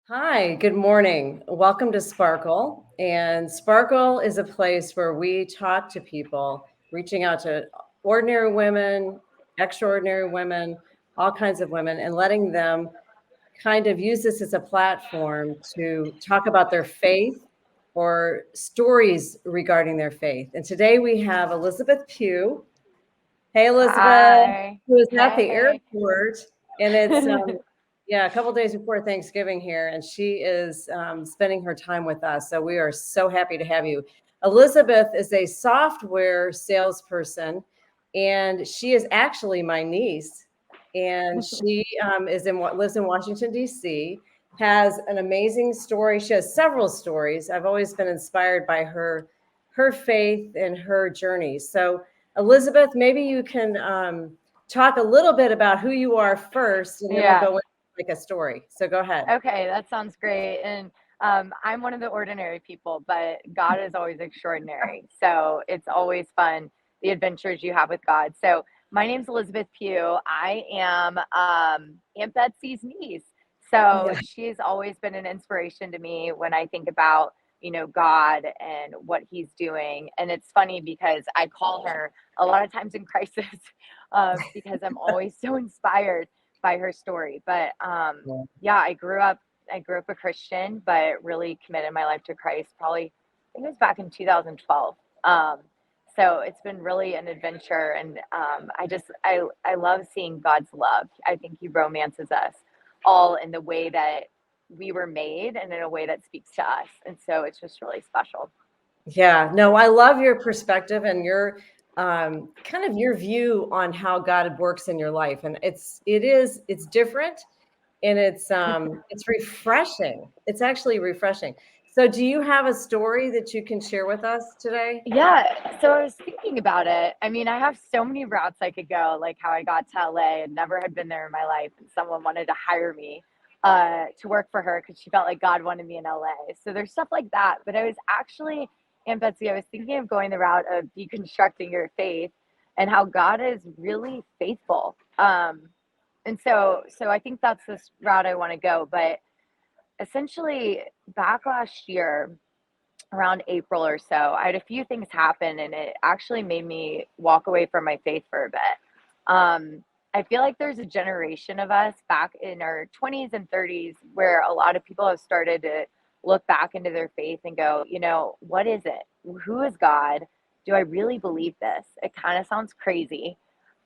Hi, good morning. Welcome to Sparkle. And Sparkle is a place where we talk to people, reaching out to ordinary women, extraordinary women, all kinds of women, and letting them kind of use this as a platform to talk about their faith or stories regarding their faith. And today we have Elizabeth Pugh. Hey, Elizabeth, Hi. who is at the Hey. airport, and it's yeah, a couple days before Thanksgiving here, and she is spending her time with us. So we are so happy to have you. Elizabeth is a software salesperson, and she is actually my niece, and she lives in Washington D.C. Has an amazing story. She has several stories. I've always been inspired by her faith and her journey. So Elizabeth, maybe you can talk a little bit about who you are first, and then we'll Yeah. go into like a story. So go ahead. Okay, that sounds great. And I'm one of the ordinary people, but God is always extraordinary. So it's always fun, the adventures you have with God. So my name's Elizabeth Pugh. I am Aunt Betsy's niece. So Yeah. she's always been an inspiration to me when I think about, God and what he's doing. And it's funny because I call her a lot of times in crisis because I'm always so inspired by her story. But yeah, I grew up a Christian, but really committed my life to Christ probably, I think it was back in 2012. Um, so it's been really an adventure, and I love seeing God's love. I think He romances us all in the way that we were made, and in a way that speaks to us, and so it's just really special. Yeah, no, I love your perspective and your kind of your view on how God works in your life, and it's different, and it's refreshing. It's actually refreshing. So, do you have a story that you can share with us today? Yeah, so I was thinking about it. I mean, I have so many routes I could go, like how I got to LA and never had been there in my life, and someone wanted to hire me to work for her because she felt like God wanted me in LA. So there's stuff like that. But I was actually, Aunt Betsy, I was thinking of going the route of deconstructing your faith and how God is really faithful. And so I think that's this route I want to go. But essentially, back last year, around April or so, I had a few things happen and it actually made me walk away from my faith for a bit. I feel like there's a generation of us back in our 20s and 30s where a lot of people have started to look back into their faith and go, what is it? Who is God? Do I really believe this? It kind of sounds crazy.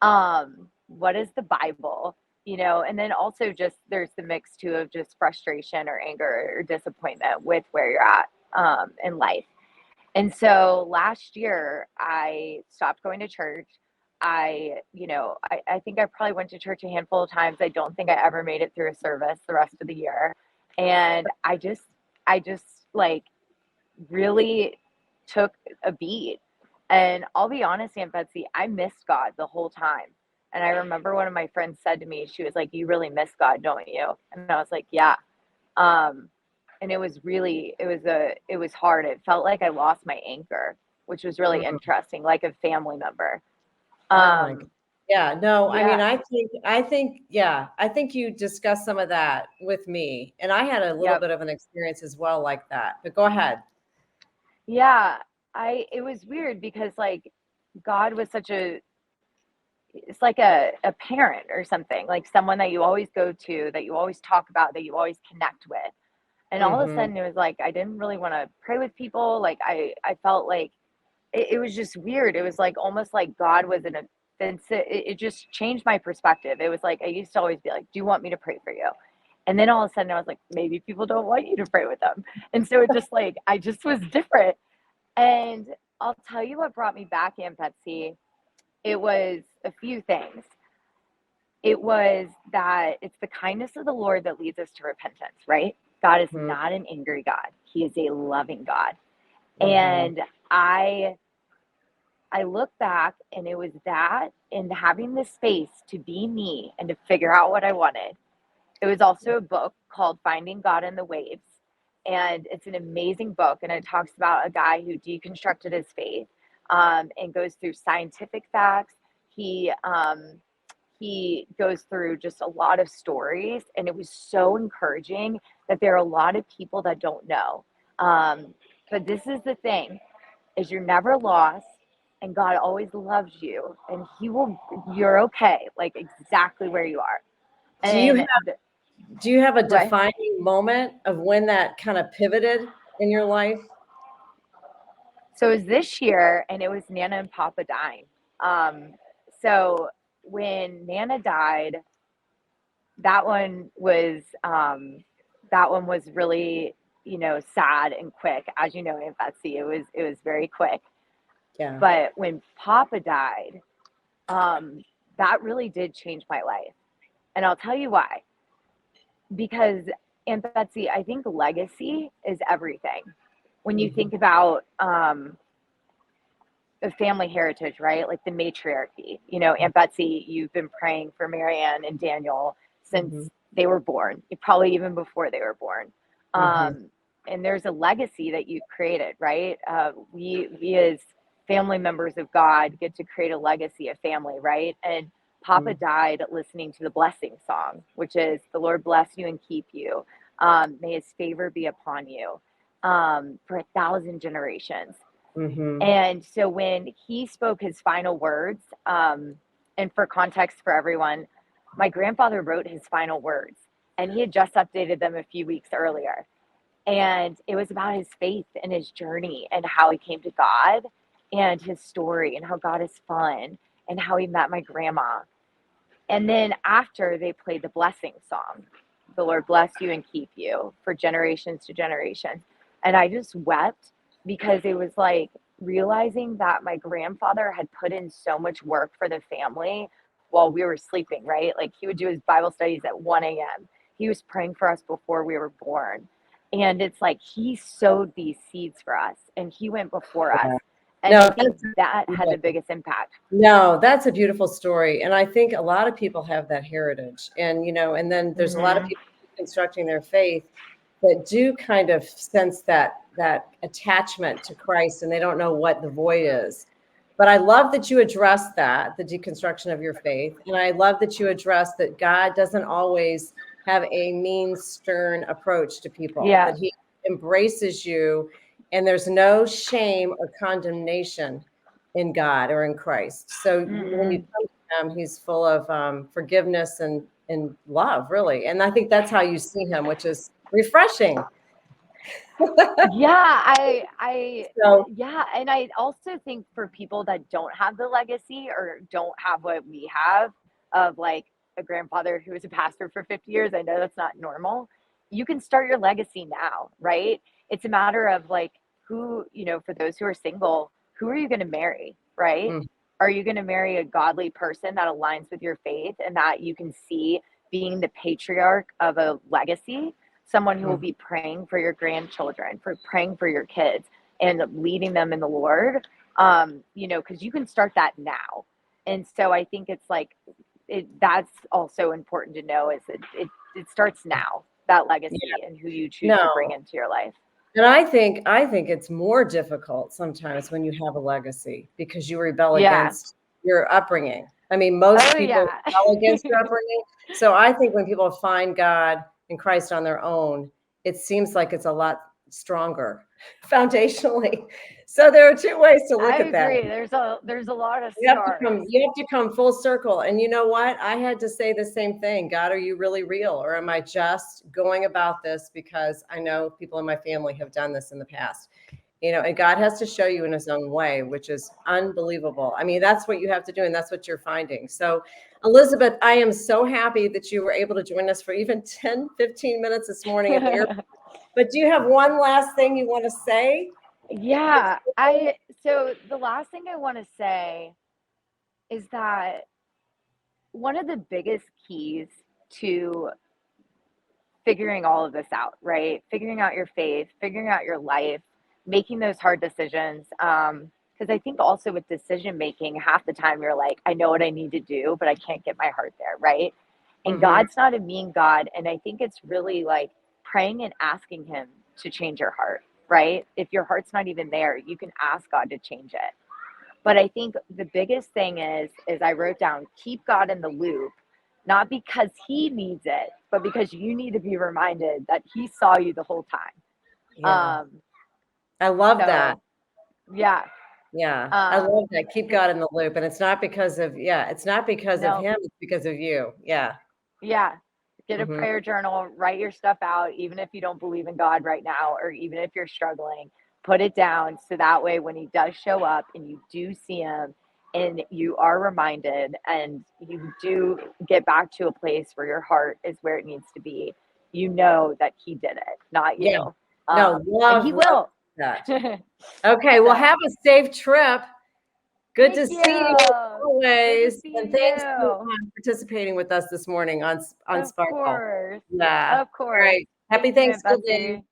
What is the Bible? And then also just there's the mix too of just frustration or anger or disappointment with where you're at in life. And so last year, I stopped going to church. I think I probably went to church a handful of times. I don't think I ever made it through a service the rest of the year. And I just like really took a beat. And I'll be honest, Aunt Betsy, I missed God the whole time. And I remember one of my friends said to me, she was like, "You really miss God, don't you?" And I was like, "Yeah." Um, and it was hard. It felt like I lost my anchor, which was really Mm. interesting, like a family member. Oh my God. Um, Yeah, no, I mean, yeah, I think you discussed some of that with me, and I had a little yep, bit of an experience as well like that. But go ahead. yeah. It was weird because like God was such a it's like a parent or something, like someone that you always go to, that you always talk about, that you always connect with. And all of a Hmm. sudden it was like I didn't really want to pray with people. Like I felt like it was just weird. It was like almost like God was an offensive. It just changed my perspective. It was like I used to always be like, "Do you want me to pray for you?" And then all of a sudden I was like, maybe people don't want you to pray with them. And so it just like I just was different. And I'll tell you what brought me back, Aunt Betsy. It was a few things. It was that it's the kindness of the Lord that leads us to repentance, right? God is Hmm. not an angry God. He is a loving God. Hmm. And I look back and it was that and having the space to be me and to figure out what I wanted. It was also a book called Finding God in the Waves. And it's an amazing book. And it talks about a guy who deconstructed his faith and goes through scientific facts. He he goes through just a lot of stories, and it was so encouraging that there are a lot of people that don't know. But this is the thing, is you're never lost, and God always loves you, and you're okay, like exactly where you are. Do you And have do you have a right. defining moment of when that kind of pivoted in your life? So it was this year, and it was Nana and Papa dying. Um, so when Nana died, that one was really, sad and quick. As you know, Aunt Betsy, it was very quick. Yeah. But when Papa died, um, that really did change my life. And I'll tell you why. Because Aunt Betsy, I think legacy is everything. When you Mhm. think about the family heritage, right? Like the matriarchy. Aunt Betsy, you've been praying for Marianne and Daniel since Mhm. they were born, probably even before they were born. Mhm. And there's a legacy that you've created, right? We as family members of God get to create a legacy of family, right? And Papa Mhm. died listening to the blessing song, which is the Lord bless you and keep you. May his favor be upon you for 1,000 generations. Mhm. And so when he spoke his final words, and for context for everyone, my grandfather wrote his final words, and he had just updated them a few weeks earlier. And it was about his faith and his journey and how he came to God and his story and how God is fun and how he met my grandma. And then after they played the blessing song, the Lord bless you and keep you for generations to generations. And I just wept because it was like realizing that my grandfather had put in so much work for the family while we were sleeping, right? Like he would do his Bible studies at 1 a.m. He was praying for us before we were born. And it's like he sowed these seeds for us and he went before us. Yeah. And I No, think that had yeah. the biggest impact. No, that's a beautiful story. And I think a lot of people have that heritage. And, and then there's a lot of Mm-hmm. people constructing their faith that do kind of sense that attachment to Christ and they don't know what the void is. But I love that you address that, the deconstruction of your faith. And I love that you address that God doesn't always have a mean, stern approach to people, Yeah. that he embraces you and there's no shame or condemnation in God or in Christ. So when you Mm-mm. come to him, he's full of forgiveness and love, really. And I think that's how you see him, which is refreshing. Yeah, I So yeah, and I also think for people that don't have the legacy or don't have what we have of like a grandfather who was a pastor for 50 years, I know that's not normal. You can start your legacy now, right? It's a matter of like for those who are single, who are you going to marry, right? mm, Are you going to marry a godly person that aligns with your faith and that you can see being the patriarch of a legacy? Someone who will mm, be praying for your grandchildren, for praying for your kids and leading them in the Lord. Because you can start that now. And so I think it's like that's also important to know is it starts now, that yeah, legacy and who you choose to bring no. into your life. And I think it's more difficult sometimes when you have a legacy because you rebel Yeah. against your upbringing. I mean, most Oh people yeah. rebel against their upbringing. So I think when people find God and Christ on their own, it seems like it's a lot stronger foundationally. So there are two ways to I look at that. agree. There's a lot of stars. You have to come full circle. And you know what? I had to say the same thing. God, are you really real? Or am I just going about this because I know people in my family have done this in the past? And God has to show you in his own way, which is unbelievable. I mean, that's what you have to do, and that's what you're finding. So, Elizabeth, I am so happy that you were able to join us for even 10, 15 minutes this morning at the airport. But do you have one last thing you want to say? Yeah, so the last thing I want to say is that one of the biggest keys to figuring all of this out, right? Figuring out your faith, figuring out your life, making those hard decisions. Because I think also with decision making, half the time you're like, I know what I need to do, but I can't get my heart there, right? And Mm-hmm. God's not a mean God. And I think it's really like praying and asking Him to change your heart, right? If your heart's not even there, you can ask God to change it. But I think the biggest thing is I wrote down, keep God in the loop, not because he needs it, but because you need to be reminded that he saw you the whole time. Yeah. I love that. So yeah. Yeah. I love that. Keep Just, God in the loop. And it's not because of, it's not because of no, him, it's because of you. Yeah. yeah. Get a Hmm. prayer journal, write your stuff out, even if you don't believe in God right now, or even if you're struggling, put it down. So that way, when he does show up and you do see him and you are reminded and you do get back to a place where your heart is where it needs to be, you know that he did it, not Yeah. you. No, And he love will. that. Okay. Well, So, have a safe trip. Good thank to you. see you as Good to always. see And thanks for you. participating with us this morning on Of Sparkle. course. Yeah. Of All course. right. Happy Thank you, Aunt Thanksgiving. Betsy.